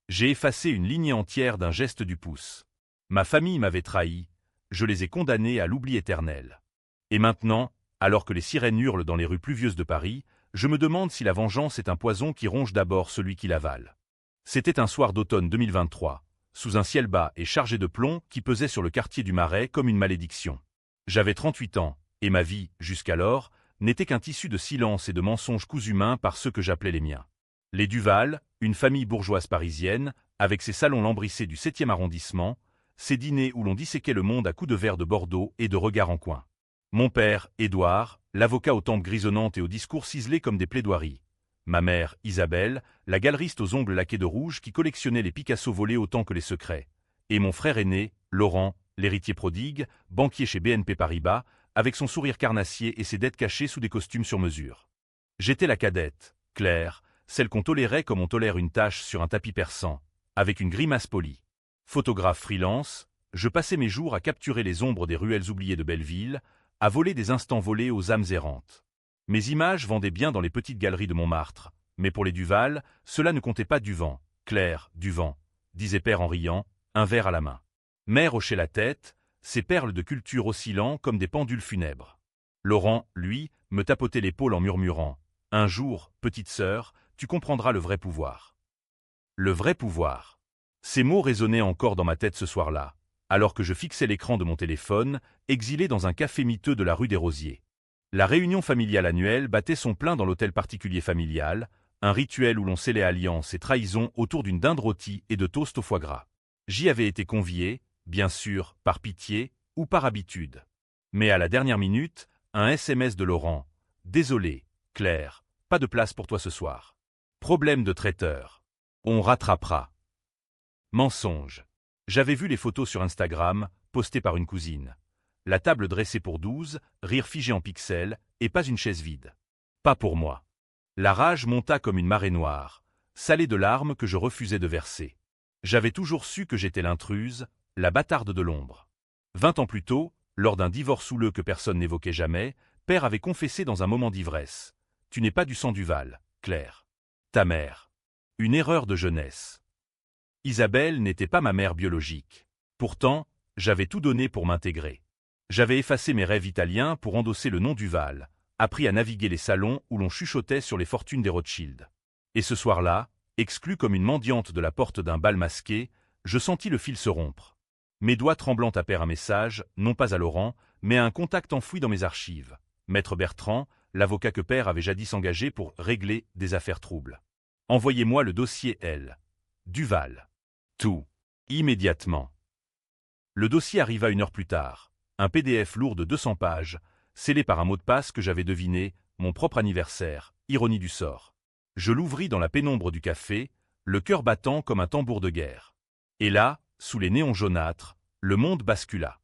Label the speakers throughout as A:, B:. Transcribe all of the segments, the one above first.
A: J'ai effacé une lignée entière d'un geste du pouce. Ma famille m'avait trahi, je les ai condamnés à l'oubli éternel. Et maintenant, alors que les sirènes hurlent dans les rues pluvieuses de Paris, je me demande si la vengeance est un poison qui ronge d'abord celui qui l'avale. C'était un soir d'automne 2023, sous un ciel bas et chargé de plomb qui pesait sur le quartier du Marais comme une malédiction. J'avais 38 ans, et ma vie, jusqu'alors, n'était qu'un tissu de silence et de mensonges cousus main par ceux que j'appelais les miens. Les Duval, une famille bourgeoise parisienne, avec ses salons lambrissés du 7e arrondissement, ces dîners où l'on disséquait le monde à coups de verre de Bordeaux et de regards en coin. Mon père, Édouard, l'avocat aux tempes grisonnantes et aux discours ciselés comme des plaidoiries. Ma mère, Isabelle, la galeriste aux ongles laqués de rouge qui collectionnait les Picasso volés autant que les secrets. Et mon frère aîné, Laurent, l'héritier prodigue, banquier chez BNP Paribas, avec son sourire carnassier et ses dettes cachées sous des costumes sur mesure. J'étais la cadette, Claire, celle qu'on tolérait comme on tolère une tache sur un tapis persan, avec une grimace polie. Photographe freelance, je passais mes jours à capturer les ombres des ruelles oubliées de Belleville, à voler des instants volés aux âmes errantes. Mes images vendaient bien dans les petites galeries de Montmartre, mais pour les Duval, cela ne comptait pas du vent. Claire, du vent, disait père en riant, un verre à la main. Mère hochait la tête, ses perles de culture oscillant comme des pendules funèbres. Laurent, lui, me tapotait l'épaule en murmurant « Un jour, petite sœur, tu comprendras le vrai pouvoir. » Le vrai pouvoir. Ces mots résonnaient encore dans ma tête ce soir-là, alors que je fixais l'écran de mon téléphone, exilé dans un café miteux de la rue des Rosiers. La réunion familiale annuelle battait son plein dans l'hôtel particulier familial, un rituel où l'on scellait alliance et trahison autour d'une dinde rôtie et de toast au foie gras. J'y avais été convié, bien sûr, par pitié ou par habitude. Mais à la dernière minute, un SMS de Laurent. « Désolé, Claire, pas de place pour toi ce soir. Problème de traiteur. On rattrapera. » Mensonge. J'avais vu les photos sur Instagram, postées par une cousine. La table dressée pour 12, rire figé en pixels, et pas une chaise vide. Pas pour moi. La rage monta comme une marée noire, salée de larmes que je refusais de verser. J'avais toujours su que j'étais l'intruse, la bâtarde de l'ombre. 20 ans plus tôt, lors d'un divorce houleux que personne n'évoquait jamais, père avait confessé dans un moment d'ivresse. « Tu n'es pas du sang Duval, Claire. Ta mère. » Une erreur de jeunesse. Isabelle n'était pas ma mère biologique. Pourtant, j'avais tout donné pour m'intégrer. J'avais effacé mes rêves italiens pour endosser le nom Duval, appris à naviguer les salons où l'on chuchotait sur les fortunes des Rothschild. Et ce soir-là, exclu comme une mendiante de la porte d'un bal masqué, je sentis le fil se rompre. Mes doigts tremblants tapèrent un message, non pas à Laurent, mais à un contact enfoui dans mes archives. Maître Bertrand, l'avocat que père avait jadis engagé pour régler des affaires troubles. Envoyez-moi le dossier L. Duval. Tout. Immédiatement. Le dossier arriva 1 heure plus tard. Un PDF lourd de 200 pages, scellé par un mot de passe que j'avais deviné, mon propre anniversaire, ironie du sort. Je l'ouvris dans la pénombre du café, le cœur battant comme un tambour de guerre. Et là, sous les néons jaunâtres, le monde bascula.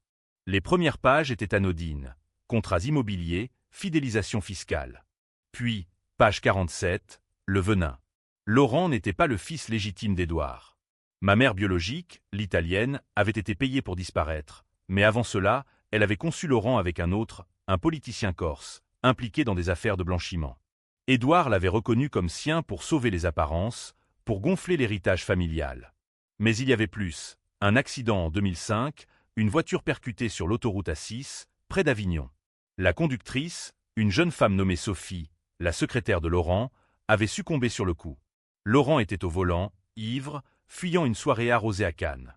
A: Les premières pages étaient anodines. Contrats immobiliers, fidélisation fiscale. Puis, page 47, le venin. Laurent n'était pas le fils légitime d'Édouard. Ma mère biologique, l'italienne, avait été payée pour disparaître, mais avant cela, elle avait conçu Laurent avec un autre, un politicien corse, impliqué dans des affaires de blanchiment. Édouard l'avait reconnu comme sien pour sauver les apparences, pour gonfler l'héritage familial. Mais il y avait plus, un accident en 2005, une voiture percutée sur l'autoroute A6, près d'Avignon. La conductrice, une jeune femme nommée Sophie, la secrétaire de Laurent, avait succombé sur le coup. Laurent était au volant, ivre, fuyant une soirée arrosée à Cannes.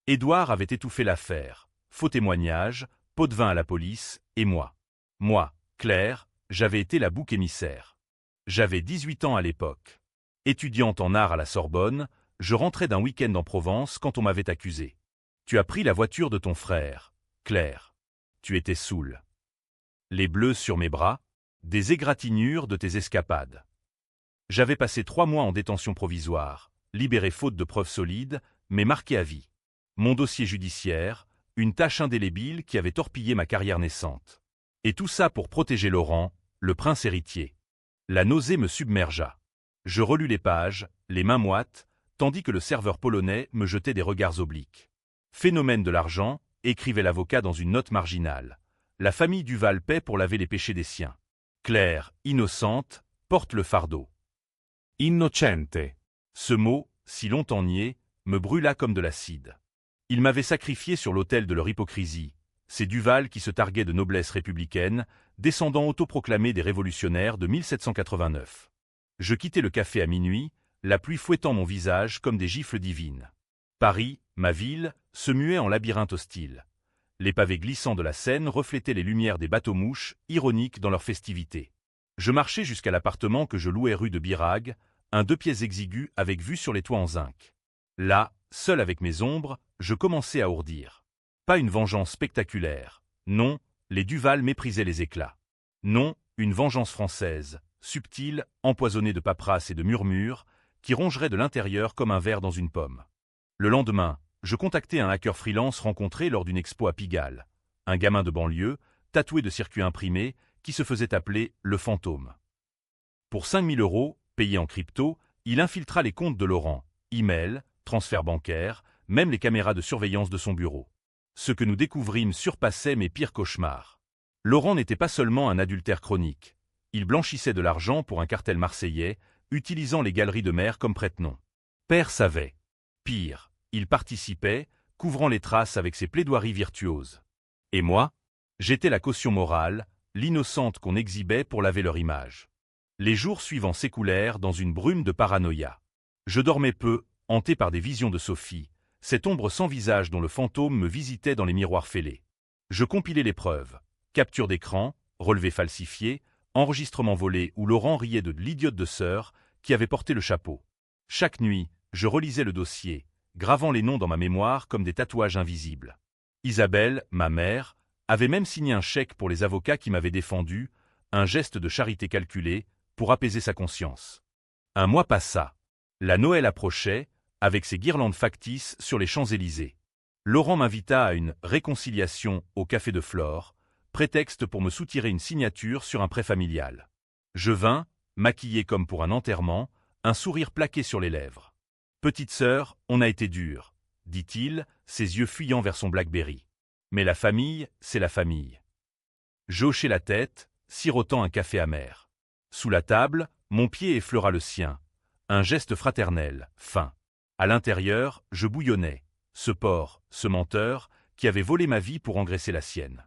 A: Édouard avait étouffé l'affaire, faux témoignage, pot de vin à la police, et moi. Moi, Claire, j'avais été la bouc émissaire. J'avais 18 ans à l'époque. Étudiante en art à la Sorbonne, je rentrais d'un week-end en Provence quand on m'avait accusé. Tu as pris la voiture de ton frère, Claire. Tu étais saoul. Les bleus sur mes bras, des égratignures de tes escapades. J'avais passé 3 mois en détention provisoire, libéré faute de preuves solides, mais marqué à vie. Mon dossier judiciaire, une tâche indélébile qui avait torpillé ma carrière naissante. Et tout ça pour protéger Laurent, le prince héritier. La nausée me submergea. Je relus les pages, les mains moites, tandis que le serveur polonais me jetait des regards obliques. Phénomène de l'argent, écrivait l'avocat dans une note marginale. La famille Duval paie pour laver les péchés des siens. Claire, innocente, porte le fardeau. Innocente. Ce mot, si longtemps nié, me brûla comme de l'acide. Ils m'avaient sacrifié sur l'autel de leur hypocrisie, ces Duval qui se targuaient de noblesse républicaine, descendants autoproclamés des révolutionnaires de 1789. Je quittai le café à minuit, la pluie fouettant mon visage comme des gifles divines. Paris, ma ville, se muait en labyrinthe hostile. Les pavés glissants de la Seine reflétaient les lumières des bateaux-mouches, ironiques dans leur festivité. Je marchai jusqu'à l'appartement que je louais rue de Birague, un 2 pièces exigu avec vue sur les toits en zinc. Là, seul avec mes ombres, je commençai à ourdir. Pas une vengeance spectaculaire. Non, les Duval méprisaient les éclats. Non, une vengeance française, subtile, empoisonnée de paperasse et de murmures, qui rongerait de l'intérieur comme un ver dans une pomme. Le lendemain, je contactai un hacker freelance rencontré lors d'une expo à Pigalle. Un gamin de banlieue, tatoué de circuits imprimés, qui se faisait appeler le fantôme. Pour 5 000 €, payés en crypto, il infiltra les comptes de Laurent, email, transfert bancaire, même les caméras de surveillance de son bureau. Ce que nous découvrîmes surpassait mes pires cauchemars. Laurent n'était pas seulement un adultère chronique. Il blanchissait de l'argent pour un cartel marseillais, utilisant les galeries de mer comme prête-nom. Père savait. Pire, il participait, couvrant les traces avec ses plaidoiries virtuoses. Et moi? J'étais la caution morale, l'innocente qu'on exhibait pour laver leur image. Les jours suivants s'écoulèrent dans une brume de paranoïa. Je dormais peu, hanté par des visions de Sophie, cette ombre sans visage dont le fantôme me visitait dans les miroirs fêlés. Je compilais les preuves. Capture d'écran, relevés falsifiés, enregistrement volé où Laurent riait de l'idiote de sœur qui avait porté le chapeau. Chaque nuit, je relisais le dossier, gravant les noms dans ma mémoire comme des tatouages invisibles. Isabelle, ma mère, avait même signé un chèque pour les avocats qui m'avaient défendu, un geste de charité calculé, pour apaiser sa conscience. Un mois passa. La Noël approchait, avec ses guirlandes factices sur les Champs-Élysées. Laurent m'invita à une réconciliation au Café de Flore, prétexte pour me soutirer une signature sur un prêt familial. Je vins, maquillé comme pour un enterrement, un sourire plaqué sur les lèvres. « Petite sœur, on a été dur », dit-il, ses yeux fuyant vers son Blackberry. Mais la famille, c'est la famille. Je hochai la tête, sirotant un café amer. Sous la table, mon pied effleura le sien. Un geste fraternel, fin. À l'intérieur, je bouillonnais. Ce porc, ce menteur, qui avait volé ma vie pour engraisser la sienne.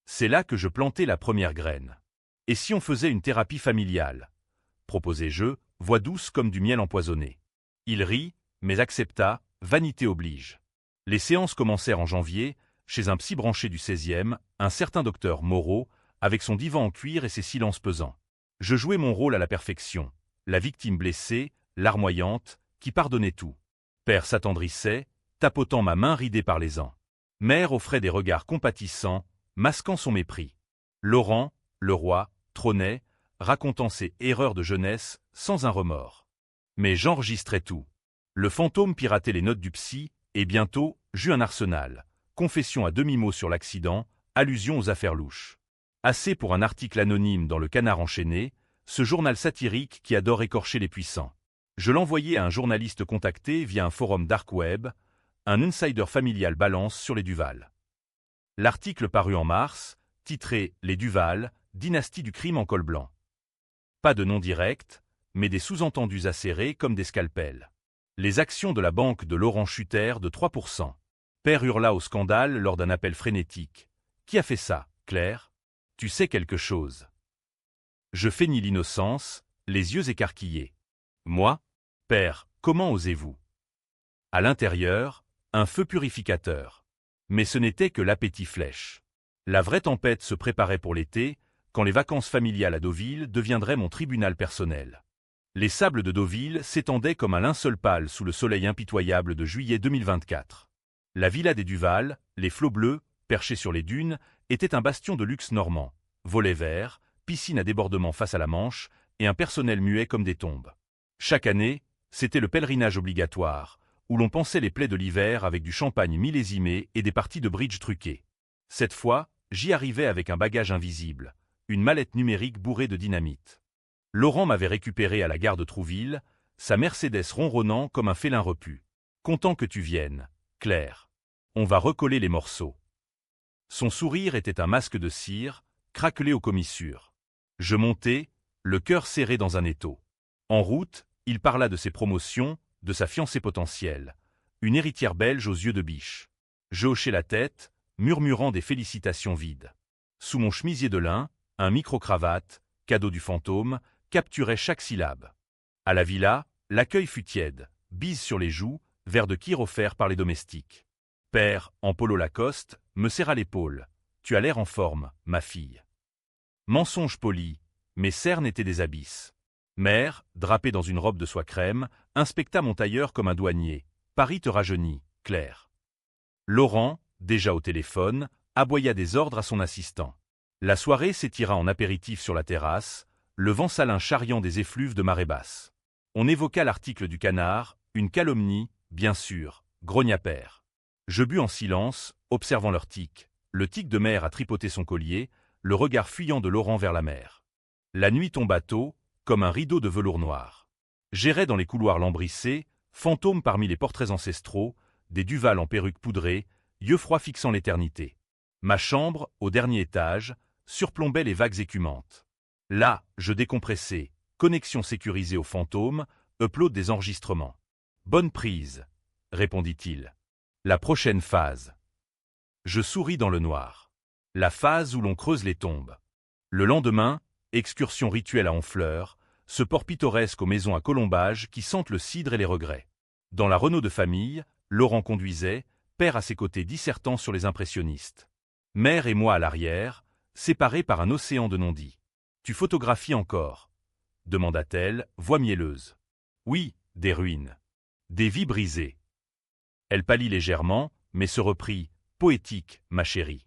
A: C'est là que je plantai la première graine. Et si on faisait une thérapie familiale? Proposai-je, voix douce comme du miel empoisonné. Il rit, mais accepta, vanité oblige. Les séances commencèrent en janvier, chez un psy branché du 16e, un certain docteur Moreau, avec son divan en cuir et ses silences pesants. Je jouais mon rôle à la perfection, la victime blessée, larmoyante, qui pardonnait tout. Père s'attendrissait, tapotant ma main ridée par les ans. Mère offrait des regards compatissants, masquant son mépris. Laurent, le roi, trônait, racontant ses erreurs de jeunesse, sans un remords. Mais j'enregistrais tout. Le fantôme piratait les notes du psy, et bientôt, j'eus un arsenal. Confession à demi-mot sur l'accident, allusion aux affaires louches. Assez pour un article anonyme dans le Canard enchaîné, ce journal satirique qui adore écorcher les puissants. Je l'envoyai à un journaliste contacté via un forum dark web, un insider familial balance sur les Duval. L'article parut en mars, titré « Les Duval, dynastie du crime en col blanc ». Pas de nom direct, mais des sous-entendus acérés comme des scalpels. Les actions de la banque de Laurent chutèrent de 3%. Père hurla au scandale lors d'un appel frénétique. « Qui a fait ça, Claire? Tu sais quelque chose ?» Je feignis l'innocence, les yeux écarquillés. « Moi? Père, comment osez-vous » À l'intérieur, un feu purificateur. Mais ce n'était que l'appétit flèche. La vraie tempête se préparait pour l'été, quand les vacances familiales à Deauville deviendraient mon tribunal personnel. Les sables de Deauville s'étendaient comme un linceul pâle sous le soleil impitoyable de juillet 2024. La villa des Duval, les flots bleus, perchés sur les dunes, était un bastion de luxe normand. Volets verts, piscine à débordement face à la Manche, et un personnel muet comme des tombes. Chaque année, c'était le pèlerinage obligatoire, où l'on pansait les plaies de l'hiver avec du champagne millésimé et des parties de bridge truquées. Cette fois, j'y arrivais avec un bagage invisible, une mallette numérique bourrée de dynamite. Laurent m'avait récupéré à la gare de Trouville, sa Mercedes ronronnant comme un félin repu. « Content que tu viennes, Claire. On va recoller les morceaux. » Son sourire était un masque de cire, craquelé aux commissures. Je montai, le cœur serré dans un étau. En route, il parla de ses promotions, de sa fiancée potentielle, une héritière belge aux yeux de biche. Je hochai la tête, murmurant des félicitations vides. Sous mon chemisier de lin, un micro-cravate, cadeau du fantôme, capturait chaque syllabe. À la villa, l'accueil fut tiède, bise sur les joues, verre de kir offert par les domestiques. Père, en polo Lacoste, me serra l'épaule. Tu as l'air en forme, ma fille. Mensonge poli, mes cernes étaient des abysses. Mère, drapée dans une robe de soie crème, inspecta mon tailleur comme un douanier. Paris te rajeunit, Claire. Laurent, déjà au téléphone, aboya des ordres à son assistant. La soirée s'étira en apéritif sur la terrasse, le vent salin charriant des effluves de marée basse. On évoqua l'article du Canard, une calomnie, bien sûr, grogna Père. Je bus en silence, observant leur tic. Le tic de Mère a tripoté son collier, le regard fuyant de Laurent vers la mer. La nuit tomba tôt, comme un rideau de velours noir. J'errais dans les couloirs lambrissés, fantôme parmi les portraits ancestraux, des Duval en perruque poudrée, yeux froids fixant l'éternité. Ma chambre, au dernier étage, surplombait les vagues écumantes. Là, je décompressais, connexion sécurisée au fantôme, upload des enregistrements. Bonne prise, répondit-il. La prochaine phase. Je souris dans le noir. La phase où l'on creuse les tombes. Le lendemain, excursion rituelle à Honfleur, ce port pittoresque aux maisons à colombages qui sentent le cidre et les regrets. Dans la Renault de famille, Laurent conduisait, Père à ses côtés dissertant sur les impressionnistes. Mère et moi à l'arrière, séparés par un océan de non-dits. Tu photographies encore? Demanda-t-elle, voix mielleuse. Oui, des ruines. Des vies brisées. Elle pâlit légèrement, mais se reprit. Poétique, ma chérie.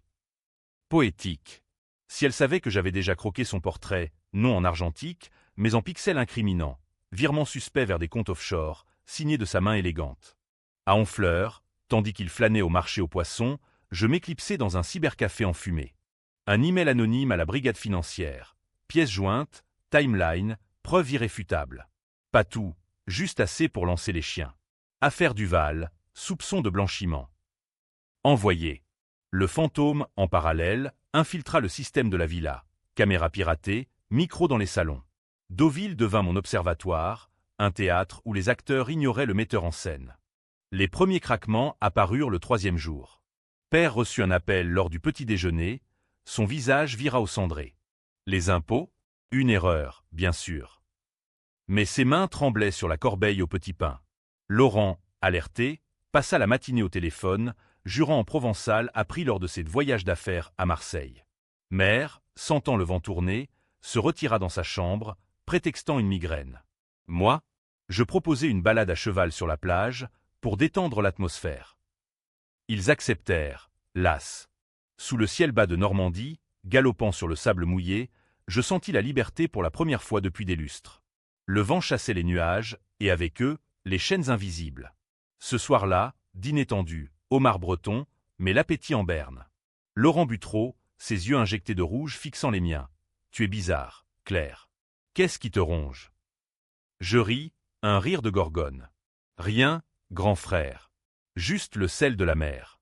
A: Poétique. Si elle savait que j'avais déjà croqué son portrait, non en argentique, mais en pixels incriminants, virement suspect vers des comptes offshore, signé de sa main élégante. À Honfleur, tandis qu'il flânait au marché aux poissons, je m'éclipsais dans un cybercafé enfumé. Un email anonyme à la brigade financière. Pièce jointe, timeline, preuve irréfutable. Pas tout, juste assez pour lancer les chiens. Affaire Duval, soupçon de blanchiment. Envoyé. Le fantôme, en parallèle, infiltra le système de la villa. Caméra piratée, micro dans les salons. Deauville devint mon observatoire, un théâtre où les acteurs ignoraient le metteur en scène. Les premiers craquements apparurent le 3e jour. Père reçut un appel lors du petit déjeuner, son visage vira au cendré. Les impôts? Une erreur, bien sûr. Mais ses mains tremblaient sur la corbeille au petit pain. Laurent, alerté, passa la matinée au téléphone, jurant en provençal appris lors de ses voyages d'affaires à Marseille. Mère, sentant le vent tourner, se retira dans sa chambre, prétextant une migraine. Moi, je proposai une balade à cheval sur la plage, pour détendre l'atmosphère. Ils acceptèrent, las. Sous le ciel bas de Normandie, galopant sur le sable mouillé, je sentis la liberté pour la première fois depuis des lustres. Le vent chassait les nuages, et avec eux, les chaînes invisibles. Ce soir-là, dîner tendu, homard breton, mais l'appétit en berne. Laurent Buttrot, ses yeux injectés de rouge fixant les miens. Tu es bizarre, Claire. Qu'est-ce qui te ronge? Je ris, un rire de gorgone. Rien, grand frère. Juste le sel de la mer.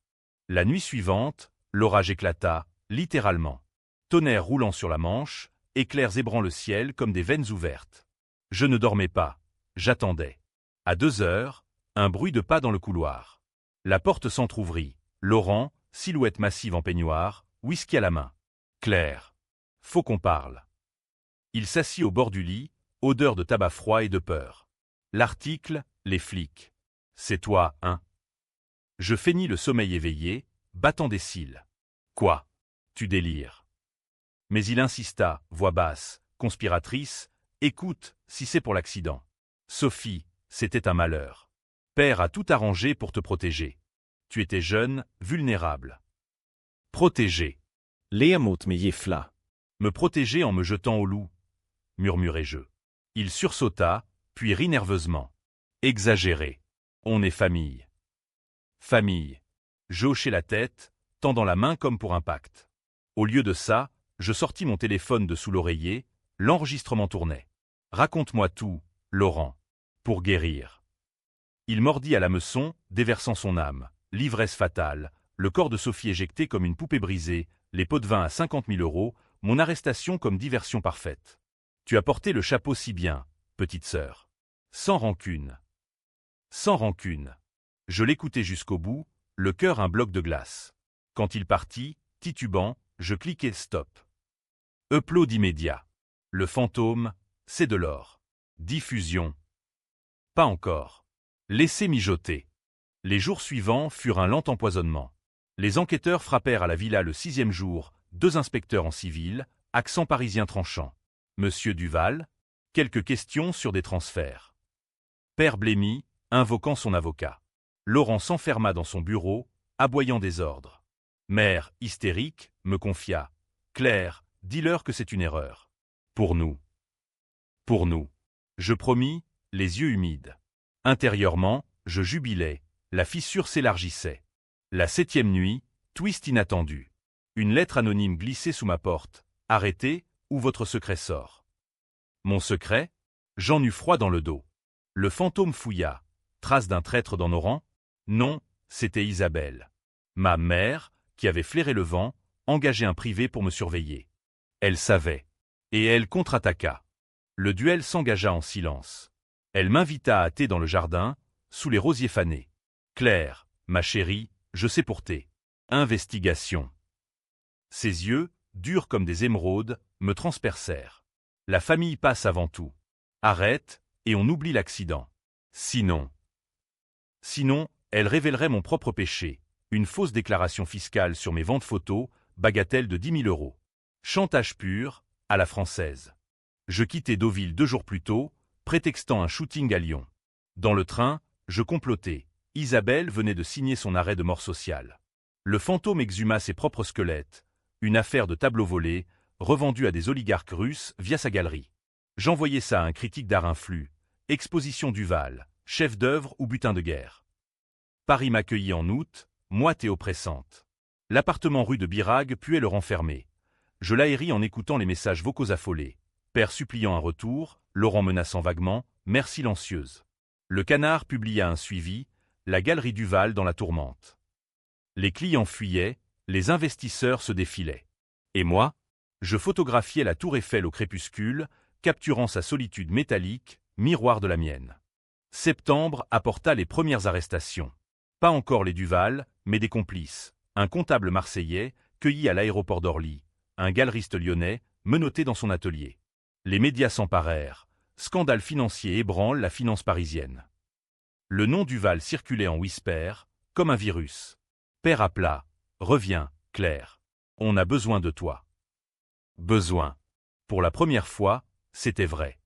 A: La nuit suivante, l'orage éclata, littéralement. Tonnerre roulant sur la Manche, éclairs zébrant le ciel comme des veines ouvertes. Je ne dormais pas, j'attendais. À 2 heures, un bruit de pas dans le couloir. La porte s'entr'ouvrit. Laurent, silhouette massive en peignoir, whisky à la main. Claire. Faut qu'on parle. Il s'assit au bord du lit, odeur de tabac froid et de peur. L'article, les flics. C'est toi, hein? Je feignis le sommeil éveillé, battant des cils. Quoi? Tu délires. Mais il insista, voix basse, conspiratrice. Écoute, si c'est pour l'accident. Sophie, c'était un malheur. Père a tout arrangé pour te protéger. Tu étais jeune, vulnérable. Protéger.
B: Leermot me gifla.
A: Me protéger en me jetant au loup, murmurai-je. Il sursauta, puis rit nerveusement. Exagéré. On est famille. Famille. Je hochai la tête, tendant la main comme pour un pacte. Au lieu de ça, je sortis mon téléphone de sous l'oreiller, l'enregistrement tournait. Raconte-moi tout, Laurent. Pour guérir. Il mordit à l'hameçon, déversant son âme. L'ivresse fatale, le corps de Sophie éjecté comme une poupée brisée, les pots de vin à 50 000 €, mon arrestation comme diversion parfaite. Tu as porté le chapeau si bien, petite sœur. Sans rancune. Sans rancune. Je l'écoutais jusqu'au bout, le cœur un bloc de glace. Quand il partit, titubant, je cliquais stop. Upload immédiat. Le fantôme, c'est de l'or. Diffusion. Pas encore. Laissez mijoter. Les jours suivants furent un lent empoisonnement. Les enquêteurs frappèrent à la villa le 6e jour, 2 inspecteurs en civil, accent parisien tranchant. Monsieur Duval, quelques questions sur des transferts. Père blêmi, invoquant son avocat. Laurent s'enferma dans son bureau, aboyant des ordres. Mère, hystérique, me confia. Claire, dis-leur que c'est une erreur. Pour nous. Pour nous. Je promis, les yeux humides. Intérieurement, je jubilais, la fissure s'élargissait. La 7e nuit, twist inattendu. Une lettre anonyme glissée sous ma porte. Arrêtez, ou votre secret sort. Mon secret? J'en eus froid dans le dos. Le fantôme fouilla. Trace d'un traître dans nos rangs? Non, c'était Isabelle. Ma mère, qui avait flairé le vent, engageait un privé pour me surveiller. Elle savait. Et elle contre-attaqua. Le duel s'engagea en silence. Elle m'invita à thé dans le jardin, sous les rosiers fanés. Claire, ma chérie, je sais porter. Investigation. Ses yeux, durs comme des émeraudes, me transpercèrent. La famille passe avant tout. Arrête, et on oublie l'accident. Sinon, elle révélerait mon propre péché. Une fausse déclaration fiscale sur mes ventes photos, bagatelle de 10 000 €. Chantage pur, à la française. Je quittais Deauville 2 jours plus tôt, prétextant un shooting à Lyon. Dans le train, je complotais. Isabelle venait de signer son arrêt de mort sociale. Le fantôme exhuma ses propres squelettes. Une affaire de tableau volé, revendue à des oligarques russes via sa galerie. J'envoyais ça à un critique d'art influx. Exposition Duval, chef d'œuvre ou butin de guerre. Paris m'accueillit en août, moite et oppressante. L'appartement rue de Birague puait le renfermer. Je l'aéris en écoutant les messages vocaux affolés. Père suppliant un retour, Laurent menaçant vaguement, mère silencieuse. Le Canard publia un suivi, la galerie Duval dans la tourmente. Les clients fuyaient, les investisseurs se défilaient. Et moi, je photographiais la tour Eiffel au crépuscule, capturant sa solitude métallique, miroir de la mienne. Septembre apporta les premières arrestations. Pas encore les Duval, mais des complices. Un comptable marseillais, cueilli à l'aéroport d'Orly. Un galeriste lyonnais, menotté dans son atelier. Les médias s'emparèrent. Scandale financier ébranle la finance parisienne. Le nom Duval circulait en whisper, comme un virus. Père à plat. Reviens, Claire. On a besoin de toi. Besoin. Pour la première fois, c'était vrai.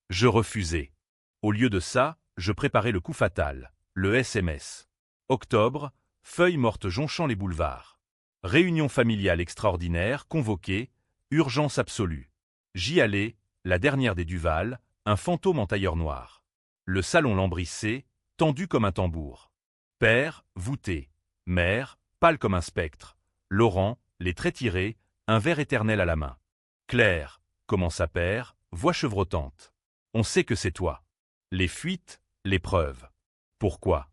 A: Je refusais. Au lieu de ça, je préparais le coup fatal, le SMS. Octobre, feuilles mortes jonchant les boulevards. Réunion familiale extraordinaire convoquée, urgence absolue. J'y allais, la dernière des Duval, un fantôme en tailleur noir. Le salon lambrissé, tendu comme un tambour. Père, voûté. Mère, pâle comme un spectre. Laurent, les traits tirés, un verre éternel à la main. Claire, commença Père, voix chevrotante. On sait que c'est toi. Les fuites, les preuves. Pourquoi?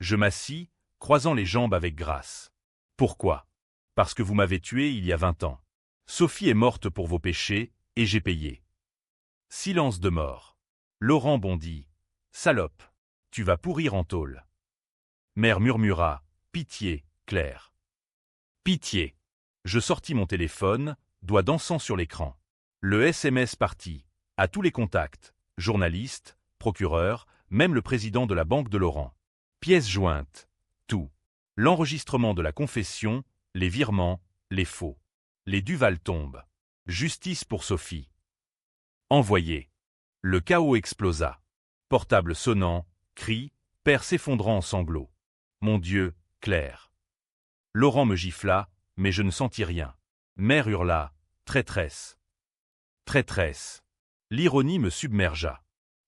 A: Je m'assis, croisant les jambes avec grâce. Pourquoi? Parce que vous m'avez tué il y a 20 ans. Sophie est morte pour vos péchés, et j'ai payé. Silence de mort. Laurent bondit. Salope. Tu vas pourrir en tôle. Mère murmura. Pitié, Claire. Pitié. Je sortis mon téléphone, doigt d'encens sur l'écran. Le SMS partit. À tous les contacts. Journalistes, procureurs, même le président de la banque de Laurent. Pièces jointes. Tout. L'enregistrement de la confession, les virements, les faux. Les Duval tombent. Justice pour Sophie. Envoyé. Le chaos explosa. Portable sonnant, cris, père s'effondrant en sanglots. Mon Dieu, Claire. Laurent me gifla, mais je ne sentis rien. Mère hurla, traîtresse. Traîtresse. L'ironie me submergea.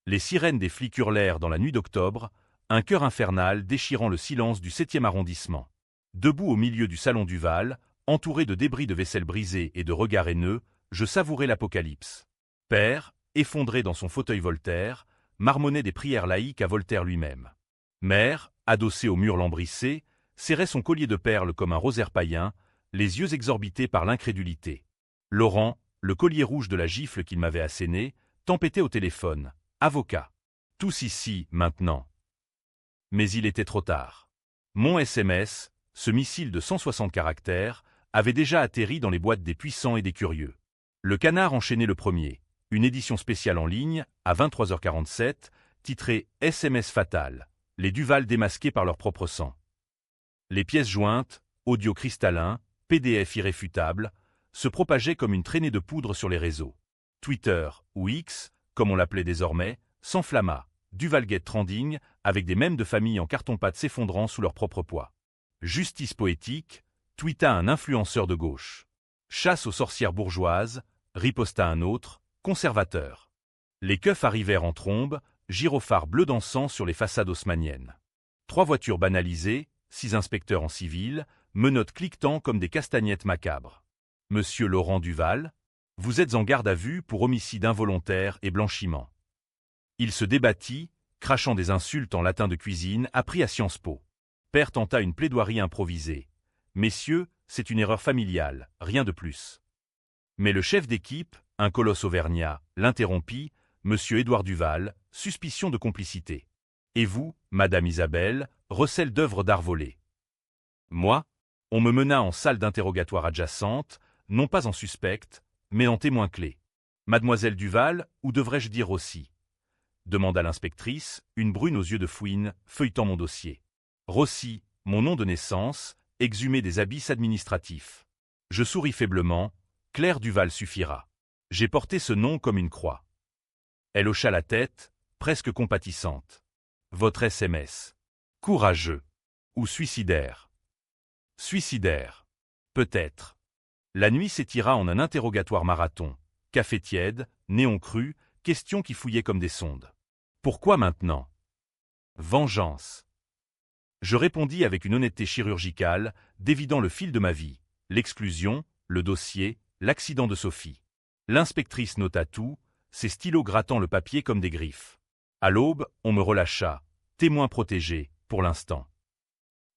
A: Les sirènes des flics hurlèrent dans la nuit d'octobre, un chœur infernal déchirant le silence du 7e arrondissement. Debout au milieu du salon Duval, entouré de débris de vaisselle brisée et de regards haineux, je savourais l'apocalypse. Père, effondré dans son fauteuil Voltaire, marmonnait des prières laïques à Voltaire lui-même. Mère, adossée au mur lambrissé, serrait son collier de perles comme un rosaire païen, les yeux exorbités par l'incrédulité. Laurent, le collier rouge de la gifle qu'il m'avait asséné, tempêtait au téléphone. Avocat. Tous ici, maintenant. Mais il était trop tard. Mon SMS, ce missile de 160 caractères, avait déjà atterri dans les boîtes des puissants et des curieux. Le Canard enchaînait le premier, une édition spéciale en ligne, à 23h47, titrée « SMS fatal », les Duval démasqués par leur propre sang. Les pièces jointes, audio cristallin, PDF irréfutable, se propageaient comme une traînée de poudre sur les réseaux. Twitter, ou X, comme on l'appelait désormais, s'enflamma, Duvalgate trending, avec des mèmes de famille en carton-pâte s'effondrant sous leur propre poids. Justice poétique, tweeta un influenceur de gauche. Chasse aux sorcières bourgeoises, riposta un autre, conservateur. Les keufs arrivèrent en trombe, gyrophares bleus dansant sur les façades haussmanniennes. 3 voitures banalisées, 6 inspecteurs en civil, menottes cliquetant comme des castagnettes macabres. Monsieur Laurent Duval, vous êtes en garde à vue pour homicide involontaire et blanchiment. Il se débattit, crachant des insultes en latin de cuisine appris à Sciences Po. Père tenta une plaidoirie improvisée. Messieurs, c'est une erreur familiale, rien de plus. Mais le chef d'équipe, un colosse auvergnat, l'interrompit, Monsieur Édouard Duval, suspicion de complicité. Et vous, Madame Isabelle, recel d'œuvres d'art volées. Moi, on me mena en salle d'interrogatoire adjacente, non pas en suspecte, mais en témoin clé. Mademoiselle Duval, ou devrais-je dire Rossi? Demanda l'inspectrice, une brune aux yeux de fouine, feuilletant mon dossier. Rossi, mon nom de naissance, exhumé des abysses administratifs. Je souris faiblement, Claire Duval suffira. J'ai porté ce nom comme une croix. Elle hocha la tête, presque compatissante. Votre SMS. Courageux. Ou suicidaire. Suicidaire. Peut-être. La nuit s'étira en un interrogatoire marathon. Café tiède, néon cru, questions qui fouillaient comme des sondes. Pourquoi maintenant? Vengeance. Je répondis avec une honnêteté chirurgicale, dévidant le fil de ma vie, l'exclusion, le dossier, l'accident de Sophie. L'inspectrice nota tout, ses stylos grattant le papier comme des griffes. À l'aube, on me relâcha, témoin protégé, pour l'instant.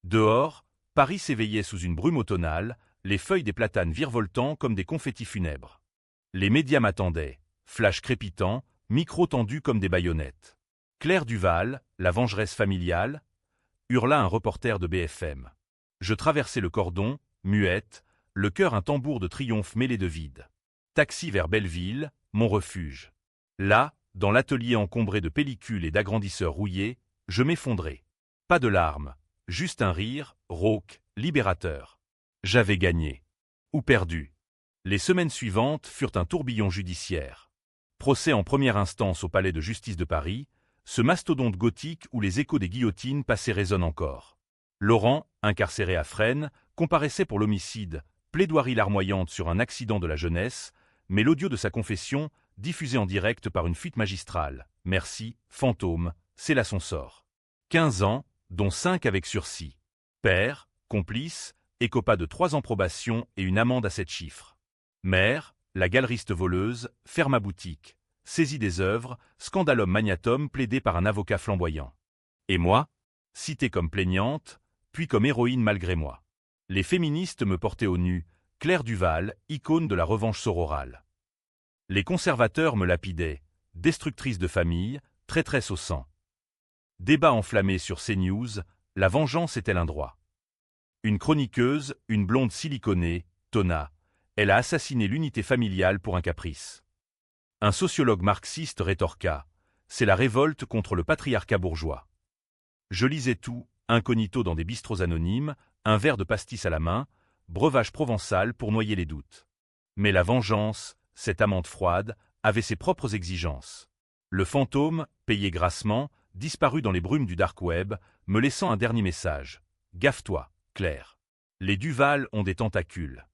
A: Dehors, Paris s'éveillait sous une brume automnale, les feuilles des platanes virevoltant comme des confettis funèbres. Les médias m'attendaient, flash crépitant, micro tendu comme des baïonnettes. Claire Duval, la vengeresse familiale, hurla un reporter de BFM. Je traversai le cordon, muette, le cœur un tambour de triomphe mêlé de vide. Taxi vers Belleville, mon refuge. Là, dans l'atelier encombré de pellicules et d'agrandisseurs rouillés, je m'effondrai. Pas de larmes, juste un rire, rauque, libérateur. J'avais gagné. Ou perdu. Les semaines suivantes furent un tourbillon judiciaire. Procès en première instance au palais de justice de Paris, ce mastodonte gothique où les échos des guillotines passés résonnent encore. Laurent, incarcéré à Fresnes, comparaissait pour l'homicide, plaidoirie larmoyante sur un accident de la jeunesse, mais l'audio de sa confession, diffusé en direct par une fuite magistrale. Merci, fantôme, c'est là son sort. 15 ans, dont 5 avec sursis. Père, complice, écopa de 3 ans probation et une amende à 7 chiffres. Mère, la galeriste voleuse, ferma boutique, saisie des œuvres, scandalum magnatum plaidé par un avocat flamboyant. Et moi, citée comme plaignante, puis comme héroïne malgré moi. Les féministes me portaient au nu, Claire Duval, icône de la revanche sororale. Les conservateurs me lapidaient, destructrice de famille, traîtresse au sang. Débat enflammé sur CNews, la vengeance est-elle un droit? Une chroniqueuse, une blonde siliconée, tonna. Elle a assassiné l'unité familiale pour un caprice. Un sociologue marxiste rétorqua. C'est la révolte contre le patriarcat bourgeois. Je lisais tout, incognito dans des bistrots anonymes, un verre de pastis à la main, breuvage provençal pour noyer les doutes. Mais la vengeance, cette amante froide, avait ses propres exigences. Le fantôme, payé grassement, disparut dans les brumes du dark web, me laissant un dernier message. Gaffe-toi, Claire. Les Duval ont des tentacules.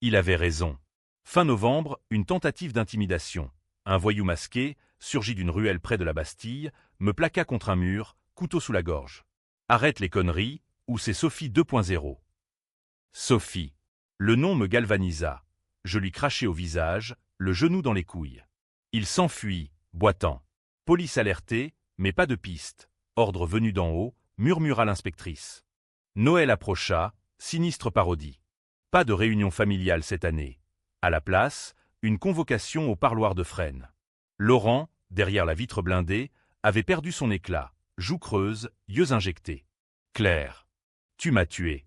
A: Il avait raison. Fin novembre, une tentative d'intimidation. Un voyou masqué, surgi d'une ruelle près de la Bastille, me plaqua contre un mur, couteau sous la gorge. Arrête les conneries, ou c'est Sophie 2.0. Sophie. Le nom me galvanisa. Je lui crachai au visage, le genou dans les couilles. Il s'enfuit, boitant. Police alertée, mais pas de piste. Ordre venu d'en haut, murmura l'inspectrice. Noël approcha, sinistre parodie. Pas de réunion familiale cette année. À la place, une convocation au parloir de Fresnes. Laurent, derrière la vitre blindée, avait perdu son éclat, joues creuses, yeux injectés. Claire. Tu m'as tué.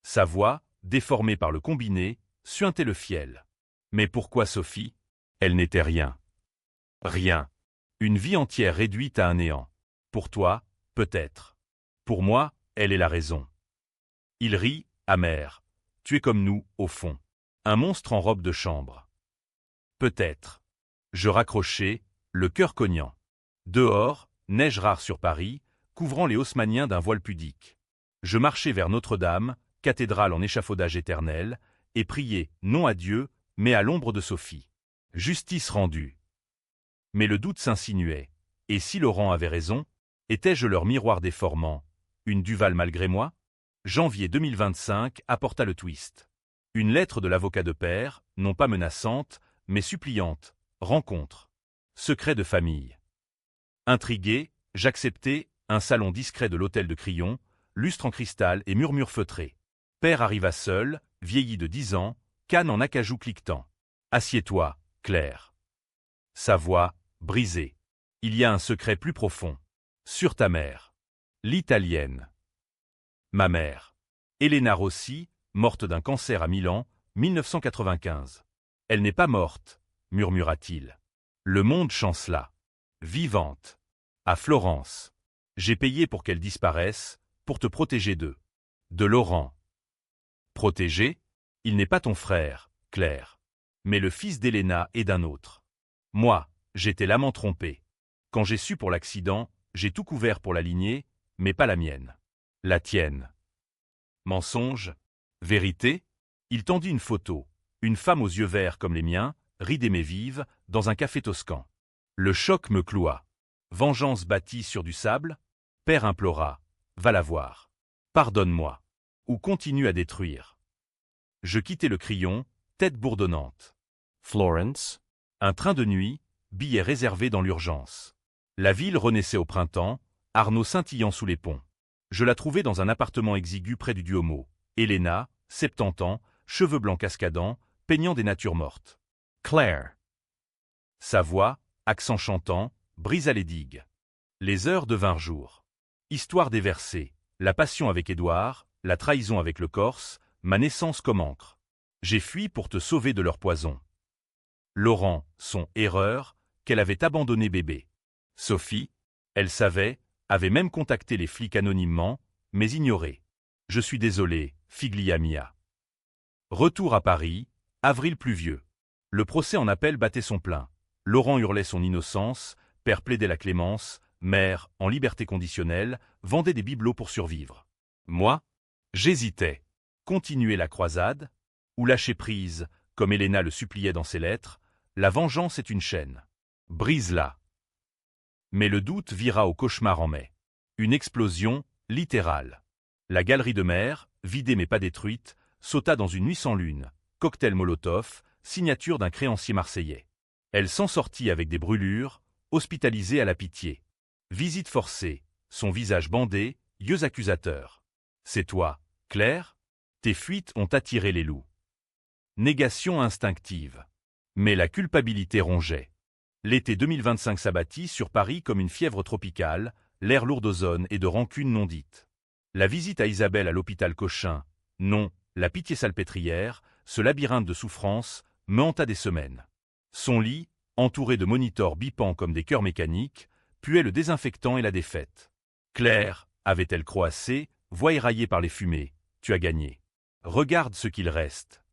A: Sa voix, déformée par le combiné, suintait le fiel. Mais pourquoi Sophie? Elle n'était rien. Rien. Une vie entière réduite à un néant. Pour toi, peut-être. Pour moi, elle est la raison. Il rit, amer. Tu es comme nous, au fond. Un monstre en robe de chambre. Peut-être. Je raccrochais, le cœur cognant. Dehors, neige rare sur Paris, couvrant les haussmanniens d'un voile pudique. Je marchais vers Notre-Dame, cathédrale en échafaudage éternel, et priais, non à Dieu, mais à l'ombre de Sophie. Justice rendue. Mais le doute s'insinuait. Et si Laurent avait raison, étais-je leur miroir déformant, une Duval malgré moi? Janvier 2025 apporta le twist. Une lettre de l'avocat de père, non pas menaçante, mais suppliante. Rencontre. Secret de famille. Intrigué, j'acceptai un salon discret de l'hôtel de Crillon, lustre en cristal et murmure feutré. Père arriva seul, vieilli de 10 ans, canne en acajou cliquetant. Assieds-toi, Claire. Sa voix, brisée. Il y a un secret plus profond. Sur ta mère. L'italienne. Ma mère. Elena Rossi, morte d'un cancer à Milan, 1995. Elle n'est pas morte, murmura-t-il. Le monde chancela. Vivante. À Florence. J'ai payé pour qu'elle disparaisse, pour te protéger d'eux. De Laurent. Protéger? Il n'est pas ton frère, Claire. Mais le fils d'Elena et d'un autre. Moi, j'étais l'amant trompé. Quand j'ai su pour l'accident, j'ai tout couvert pour la lignée, mais pas la mienne. La tienne. Mensonge? Vérité? Il tendit une photo. Une femme aux yeux verts comme les miens, ridée mais vive, dans un café toscan. Le choc me cloua. Vengeance bâtie sur du sable? Père implora. Va la voir. Pardonne-moi. Ou continue à détruire. Je quittai le Crillon, tête bourdonnante.
B: Florence.
A: Un train de nuit, billet réservé dans l'urgence. La ville renaissait au printemps, Arnaud scintillant sous les ponts. Je la trouvai dans un appartement exigu près du Duomo. Elena, 70 ans, cheveux blancs cascadants, peignant des natures mortes.
B: Claire.
A: Sa voix, accent chantant, brisa les digues. Les heures devinrent jours. Histoire déversée, la passion avec Édouard, la trahison avec le Corse, ma naissance comme encre. J'ai fui pour te sauver de leur poison. Laurent, son erreur, qu'elle avait abandonné bébé. Sophie, elle savait, avait même contacté les flics anonymement, mais ignoré. Je suis désolé, Figlia mia. Retour à Paris, avril pluvieux. Le procès en appel battait son plein. Laurent hurlait son innocence, père plaidait la clémence, mère, en liberté conditionnelle, vendait des bibelots pour survivre. Moi, j'hésitais. Continuer la croisade, ou lâcher prise, comme Elena le suppliait dans ses lettres, la vengeance est une chaîne. Brise-la. Mais le doute vira au cauchemar en mai. Une explosion, littérale. La galerie de mer, vidée mais pas détruite, sauta dans une nuit sans lune. Cocktail Molotov, signature d'un créancier marseillais. Elle s'en sortit avec des brûlures, hospitalisée à la Pitié. Visite forcée, son visage bandé, yeux accusateurs. C'est toi, Claire? Tes fuites ont attiré les loups. Négation instinctive. Mais la culpabilité rongeait. L'été 2025 s'abattit sur Paris comme une fièvre tropicale, l'air lourd d'ozone et de rancune non dite. La visite à Isabelle à l'hôpital Cochin, non, la Pitié-Salpêtrière, ce labyrinthe de souffrance, me hanta des semaines. Son lit, entouré de monitors bipant comme des cœurs mécaniques, puait le désinfectant et la défaite. Claire, avait-elle croassé, voix éraillée par les fumées, tu as gagné. Regarde ce qu'il reste.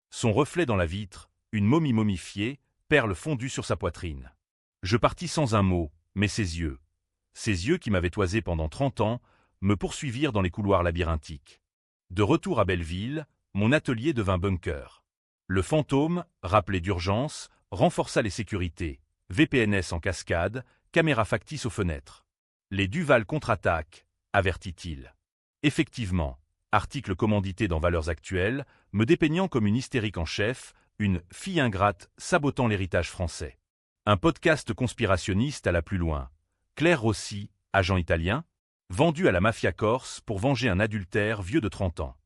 A: Son reflet dans la vitre, une momie momifiée, perles fondues sur sa poitrine. Je partis sans un mot, mais ses yeux qui m'avaient toisé pendant 30 ans, me poursuivirent dans les couloirs labyrinthiques. De retour à Belleville, mon atelier devint bunker. Le fantôme, rappelé d'urgence, renforça les sécurités, VPNS en cascade, caméra factice aux fenêtres. Les Duval contre-attaquent, avertit-il. Effectivement, article commandité dans Valeurs Actuelles, me dépeignant comme une hystérique en chef, une fille ingrate sabotant l'héritage français. Un podcast conspirationniste à la plus loin. Claire Rossi, agent italien, vendu à la mafia corse pour venger un adultère vieux de 30 ans.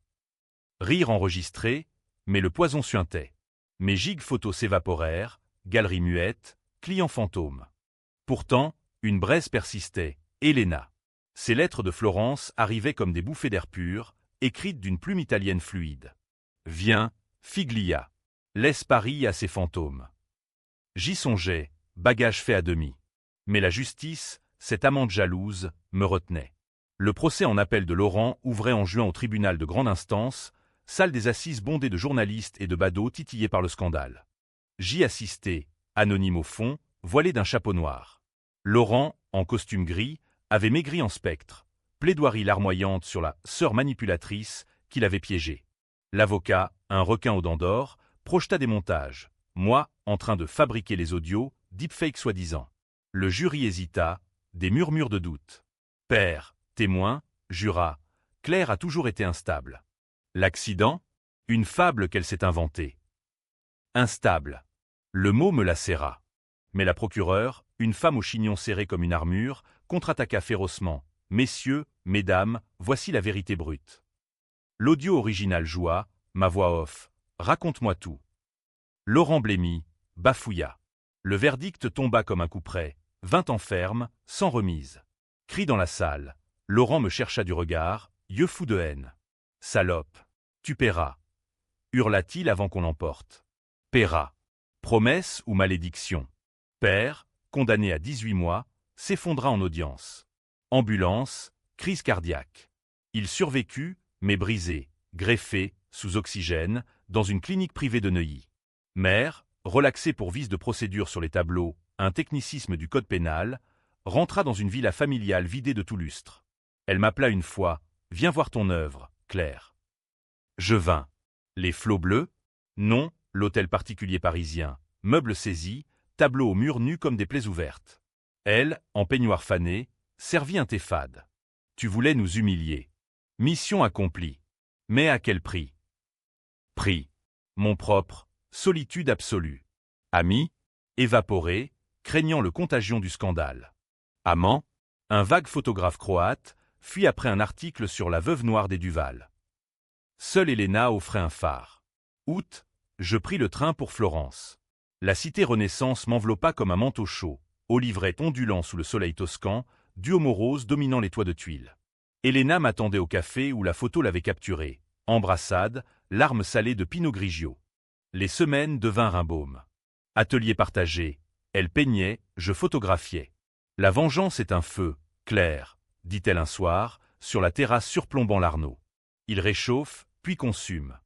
A: Rire enregistré, mais le poison suintait. Mes gigues photos s'évaporèrent, galerie muette, client fantôme. Pourtant, une braise persistait, Elena. Ces lettres de Florence arrivaient comme des bouffées d'air pur, écrites d'une plume italienne fluide. Viens, Figlia. Laisse Paris à ses fantômes. J'y songeais, bagage fait à demi. Mais la justice, cette amante jalouse, me retenait. Le procès en appel de Laurent ouvrait en juin au tribunal de grande instance, salle des assises bondée de journalistes et de badauds titillés par le scandale. J'y assistais, anonyme au fond, voilé d'un chapeau noir. Laurent, en costume gris, avait maigri en spectre, plaidoirie larmoyante sur la sœur manipulatrice qu'il avait piégée. L'avocat, un requin aux dents d'or, projeta des montages, moi, en train de fabriquer les audios, deepfake soi-disant. Le jury hésita, des murmures de doute. Père, témoin, jura, Claire a toujours été instable. L'accident? Une fable qu'elle s'est inventée. Instable. Le mot me lacéra. Mais la procureure, une femme au chignon serré comme une armure, contre-attaqua férocement. Messieurs, mesdames, voici la vérité brute. L'audio original joua, ma voix off. Raconte-moi tout. Laurent blêmit, bafouilla. Le verdict tomba comme un couperet. 20 ans ferme, sans remise. Cri dans la salle. Laurent me chercha du regard, yeux fous de haine. Salope. Tu paieras. Hurla-t-il avant qu'on l'emporte. Paiera. Promesse ou malédiction. Père, condamné à 18 mois, s'effondra en audience. Ambulance, crise cardiaque. Il survécut, mais brisé, greffé, sous oxygène, dans une clinique privée de Neuilly. Mère, relaxée pour vice de procédure sur les tableaux, un technicisme du code pénal, rentra dans une villa familiale vidée de tout lustre. Elle m'appela une fois, « Viens voir ton œuvre, Claire. » Je vins. Les flots bleus? Non, l'hôtel particulier parisien, meubles saisis, tableaux aux murs nus comme des plaies ouvertes. Elle, en peignoir fané, servit un thé fade. Tu voulais nous humilier. Mission accomplie. Mais à quel prix? Prix. Mon propre, solitude absolue. Ami? Évaporé, craignant le contagion du scandale. Amant? Un vague photographe croate, fuit après un article sur la veuve noire des Duval. Seule Elena offrait un phare. Août, je pris le train pour Florence. La cité Renaissance m'enveloppa comme un manteau chaud, olivrette ondulant sous le soleil toscan, duomo rose dominant les toits de tuiles. Elena m'attendait au café où la photo l'avait capturée. Embrassade, larmes salées de Pinot Grigio. Les semaines devinrent un baume. Atelier partagé, elle peignait, je photographiais. La vengeance est un feu, Claire, dit-elle un soir, sur la terrasse surplombant l'Arnaud. Il réchauffe, puis consume.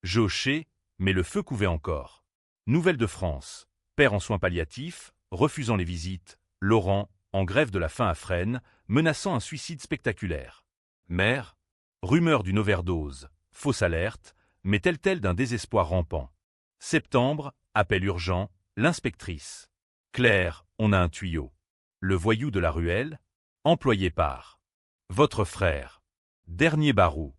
A: Je hochai, mais le feu couvait encore. Nouvelle de France, père en soins palliatifs, refusant les visites, Laurent, en grève de la faim à Fresnes, menaçant un suicide spectaculaire. Mère, rumeur d'une overdose, fausse alerte, mais telle d'un désespoir rampant. Septembre, appel urgent, l'inspectrice. Claire, on a un tuyau. Le voyou de la ruelle, employé par votre frère. Dernier barou.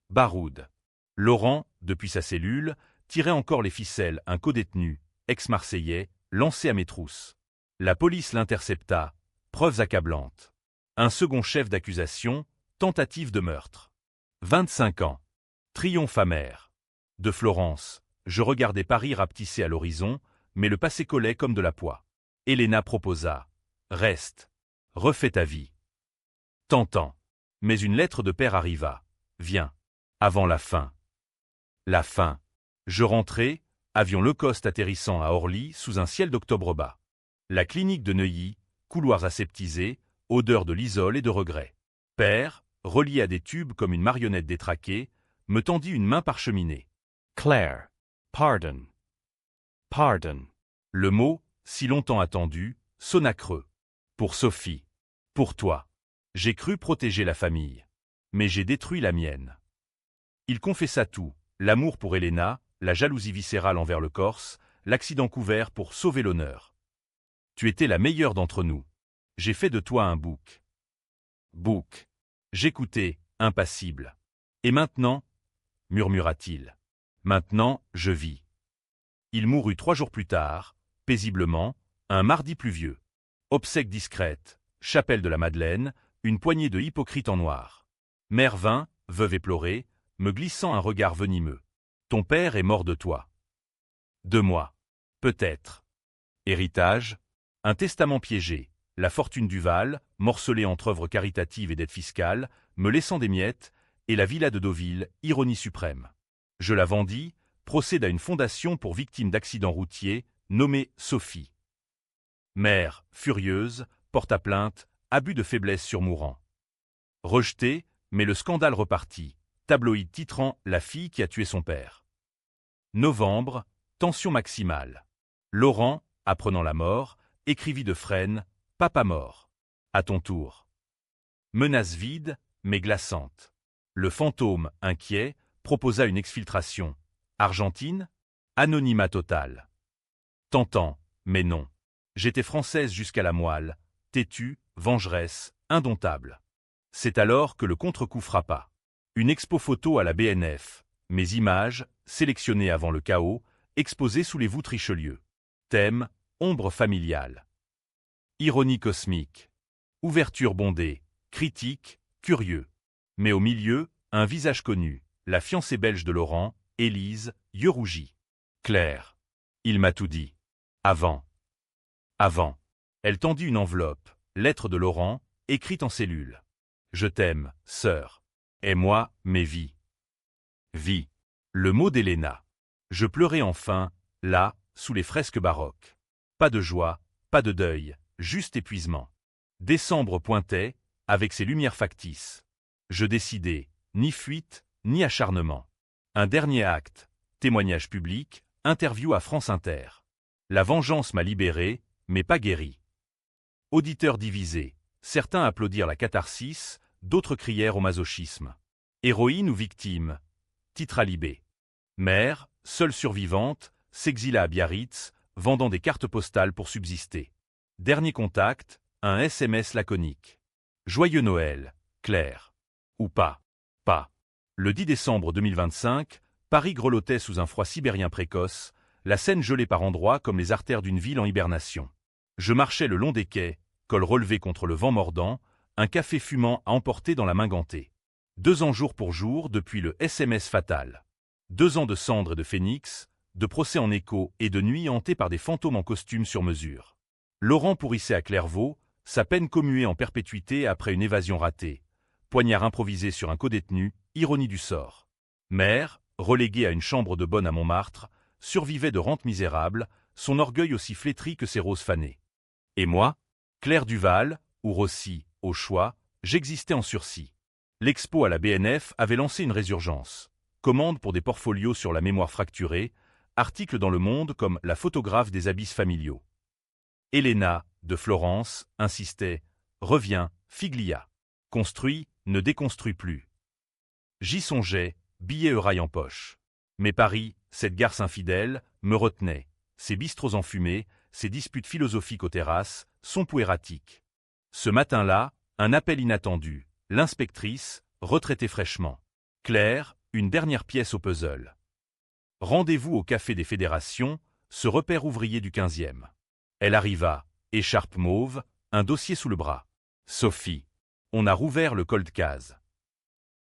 A: Baroud. Laurent, depuis sa cellule, tirait encore les ficelles, un codétenu, ex-marseillais, lancé à mes trousses. La police l'intercepta, preuves accablantes. Un second chef d'accusation, tentative de meurtre. 25 ans. Triomphe amer. De Florence, je regardais Paris rapetisser à l'horizon, mais le passé collait comme de la poix. Elena proposa. Reste. Refais ta vie. Tentant. Mais une lettre de père arriva. Viens. Avant la fin. La fin. Je rentrai, avion Lecoste atterrissant à Orly sous un ciel d'octobre bas. La clinique de Neuilly, couloirs aseptisés, odeur de lysol et de regret. Père, relié à des tubes comme une marionnette détraquée, me tendit une main parcheminée.
B: Claire. Pardon. Pardon.
A: Le mot, si longtemps attendu, sonna creux. Pour Sophie. Pour toi. J'ai cru protéger la famille. Mais j'ai détruit la mienne. Il confessa tout, l'amour pour Elena, la jalousie viscérale envers le Corse, l'accident couvert pour sauver l'honneur. Tu étais la meilleure d'entre nous. J'ai fait de toi un bouc. Bouc. J'écoutais, impassible. Et maintenant, murmura-t-il. Maintenant, je vis. Il mourut 3 jours plus tard, paisiblement, un mardi pluvieux. Obsèques discrètes, chapelle de la Madeleine, une poignée de hypocrites en noir. Mère vint, veuve éplorée, me glissant un regard venimeux. Ton père est mort de toi. De moi. Peut-être. Héritage, un testament piégé, la fortune Duval, morcelée entre œuvres caritatives et dettes fiscales, me laissant des miettes, et la villa de Deauville, ironie suprême. Je la vendis, procède à une fondation pour victimes d'accidents routiers, nommée Sophie. Mère, furieuse, porta plainte, abus de faiblesse sur mourant. Rejeté, mais le scandale repartit, tabloïd titrant « La fille qui a tué son père ». Novembre, tension maximale. Laurent, apprenant la mort, écrivit de Fresnes, « Papa mort. À ton tour ». Menace vide, mais glaçante. Le fantôme, inquiet, proposa une exfiltration. Argentine? Anonymat total. Tentant, mais non. J'étais française jusqu'à la moelle, têtue, vengeresse, indomptable. C'est alors que le contre-coup frappa. Une expo photo à la BNF, mes images, sélectionnées avant le chaos, exposées sous les voûtes Richelieu. Thème, ombre familiale. Ironie cosmique. Ouverture bondée, critique, curieux. Mais au milieu, un visage connu, la fiancée belge de Laurent, Élise, yeux rougis. Claire. Il m'a tout dit. Avant. Elle tendit une enveloppe, lettre de Laurent, écrite en cellule. Je t'aime, sœur. Et moi, mes vies. Vie. Le mot d'Héléna. Je pleurais enfin, là, sous les fresques baroques. Pas de joie, pas de deuil, juste épuisement. Décembre pointait, avec ses lumières factices. Je décidai, ni fuite, ni acharnement. Un dernier acte, témoignage public, interview à France Inter. La vengeance m'a libéré, mais pas guéri. Auditeurs divisés, certains applaudirent la catharsis, d'autres crièrent au masochisme. Héroïne ou victime? Titre à Libé. Mère, seule survivante, s'exila à Biarritz, vendant des cartes postales pour subsister. Dernier contact, un SMS laconique. Joyeux Noël, Claire. Ou pas. Le 10 décembre 2025, Paris grelottait sous un froid sibérien précoce, la Seine gelée par endroits comme les artères d'une ville en hibernation. Je marchais le long des quais, col relevé contre le vent mordant, un café fumant à emporter dans la main gantée. 2 ans jour pour jour depuis le SMS fatal. 2 ans de cendres et de phénix, de procès en écho et de nuits hantées par des fantômes en costume sur mesure. Laurent pourrissait à Clairvaux, sa peine commuée en perpétuité après une évasion ratée. Poignard improvisé sur un codétenu, ironie du sort. Mère, reléguée à une chambre de bonne à Montmartre, survivait de rentes misérables, son orgueil aussi flétri que ses roses fanées. Et moi, Claire Duval, ou Rossi, au choix, j'existais en sursis. L'expo à la BNF avait lancé une résurgence. Commande pour des portfolios sur la mémoire fracturée, articles dans Le Monde comme la photographe des abysses familiaux. Héléna, de Florence, insistait « Reviens, Figlia. Construis, ne déconstruis plus. » J'y songeais, billet Eurail en poche. Mais Paris, cette garce infidèle, me retenait. Ses bistrots enfumés, ses disputes philosophiques aux terrasses, son pouls erratique. Ce matin-là, un appel inattendu. L'inspectrice, retraitée fraîchement. Claire, une dernière pièce au puzzle. Rendez-vous au Café des Fédérations, ce repère ouvrier du 15e. Elle arriva, écharpe mauve, un dossier sous le bras. Sophie. On a rouvert le cold case.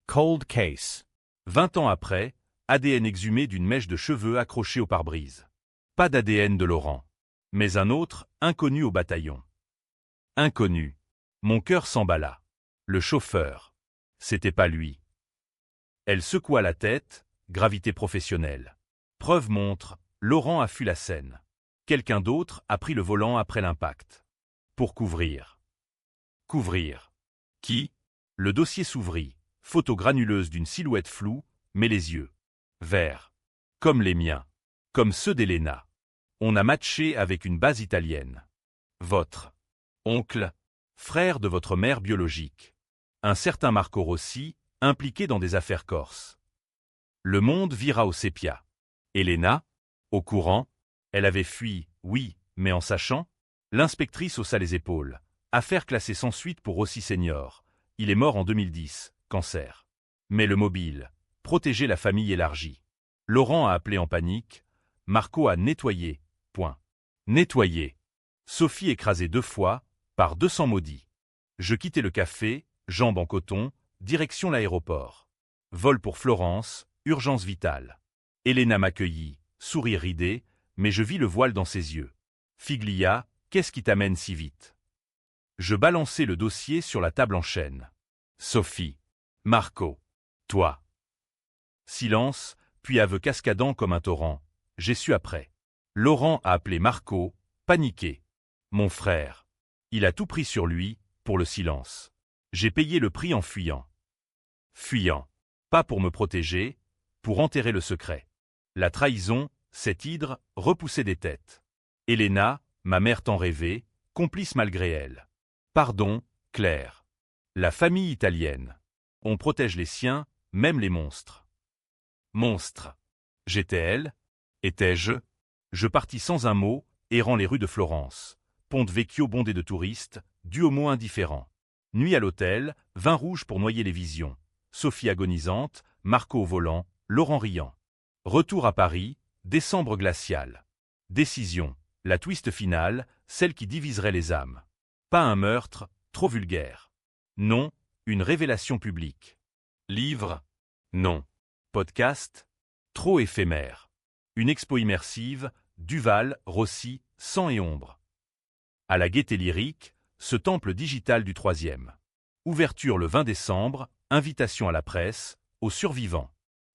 B: Cold case.
A: 20 ans après, ADN exhumé d'une mèche de cheveux accrochée au pare-brise. Pas d'ADN de Laurent. Mais un autre, inconnu au bataillon. Inconnu. Mon cœur s'emballa. Le chauffeur. C'était pas lui. Elle secoua la tête, gravité professionnelle. Preuve montre, Laurent a fui la scène. Quelqu'un d'autre a pris le volant après l'impact. Pour couvrir. Couvrir. Qui? Le dossier s'ouvrit, photo granuleuse d'une silhouette floue, mais les yeux. Verts. Comme les miens. Comme ceux d'Héléna. On a matché avec une base italienne. Votre oncle, frère de votre mère biologique. Un certain Marco Rossi, impliqué dans des affaires corses. Le monde vira au sépia. Héléna, au courant, elle avait fui, oui, mais en sachant, l'inspectrice haussa les épaules. Affaire classée sans suite pour Rossi senior. Il est mort en 2010, cancer. Mais le mobile, protéger la famille élargie. Laurent a appelé en panique. Marco a nettoyé. Point. Nettoyé. Sophie écrasée 2 fois, par 200 maudits. Je quittais le café, jambes en coton, direction l'aéroport. Vol pour Florence, urgence vitale. Héléna m'accueillit, sourire ridé, mais je vis le voile dans ses yeux. Figlia, qu'est-ce qui t'amène si vite? Je balançai le dossier sur la table en chaîne. Sophie. Marco. Toi. Silence, puis aveu cascadant comme un torrent. J'ai su après. Laurent a appelé Marco, paniqué. Mon frère. Il a tout pris sur lui, pour le silence. J'ai payé le prix en fuyant. Fuyant. Pas pour me protéger, pour enterrer le secret. La trahison, cette hydre, repoussait des têtes. Elena, ma mère tant rêvée, complice malgré elle. Pardon, Claire. La famille italienne. On protège les siens, même les monstres. Monstre. J'étais elle? Étais-je? Je partis sans un mot, errant les rues de Florence. Ponte Vecchio bondé de touristes, Duomo indifférent. Nuit à l'hôtel, vin rouge pour noyer les visions. Sophie agonisante, Marco au volant, Laurent riant. Retour à Paris, décembre glacial. Décision, la twist finale, celle qui diviserait les âmes. Pas un meurtre, trop vulgaire. Non, une révélation publique. Livre? Non. Podcast? Trop éphémère. Une expo immersive, Duval, Rossi, sang et ombre. À la Gaîté Lyrique, ce temple digital du 3e. Ouverture le 20 décembre, invitation à la presse, aux survivants.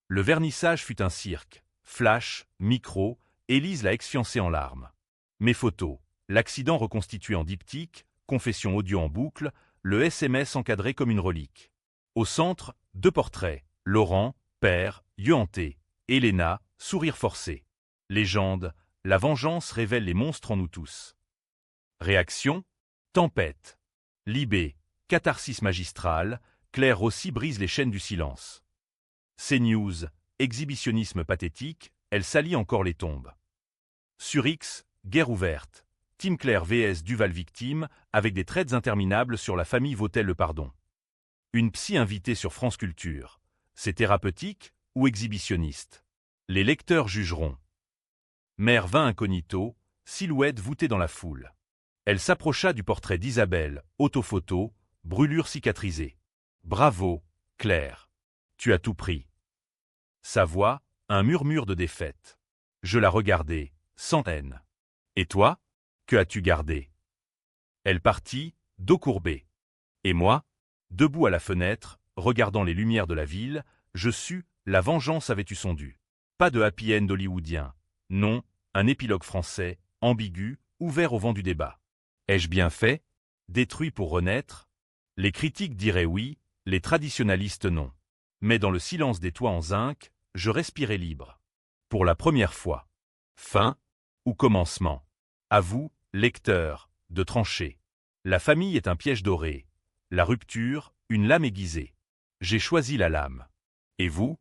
A: Le vernissage fut un cirque. Flash, micro, Élise l'a ex-fiancée en larmes. Mes photos, l'accident reconstitué en diptyque, confession audio en boucle, le SMS encadré comme une relique. Au centre, 2 portraits, Laurent, père, yeux hantés, Elena, sourire forcé. Légende, la vengeance révèle les monstres en nous tous. Réaction? Tempête. Libé, catharsis magistrale, Claire Rossi brise les chaînes du silence. CNews, exhibitionnisme pathétique, elle salit encore les tombes. Sur X, guerre ouverte. Team Claire vs Duval victime, avec des traites interminables sur la famille vaut-elle le pardon. Une psy invitée sur France Culture. C'est thérapeutique ou exhibitionniste? Les lecteurs jugeront. Mère vint incognito, silhouette voûtée dans la foule. Elle s'approcha du portrait d'Isabelle, autophoto, brûlure cicatrisée. Bravo, Claire. Tu as tout pris. Sa voix, un murmure de défaite. Je la regardai, sans haine. Et toi? Que as-tu gardé? Elle partit, dos courbé. Et moi? Debout à la fenêtre, regardant les lumières de la ville, je sus, la vengeance avait eu son dû. Pas de happy end hollywoodien. Non, un épilogue français, ambigu, ouvert au vent du débat. Ai-je bien fait? Détruit pour renaître? Les critiques diraient oui, les traditionalistes non. Mais dans le silence des toits en zinc, je respirais libre. Pour la première fois. Fin ou commencement? À vous, lecteurs, de trancher. La famille est un piège doré. La rupture, une lame aiguisée. J'ai choisi la lame. Et vous?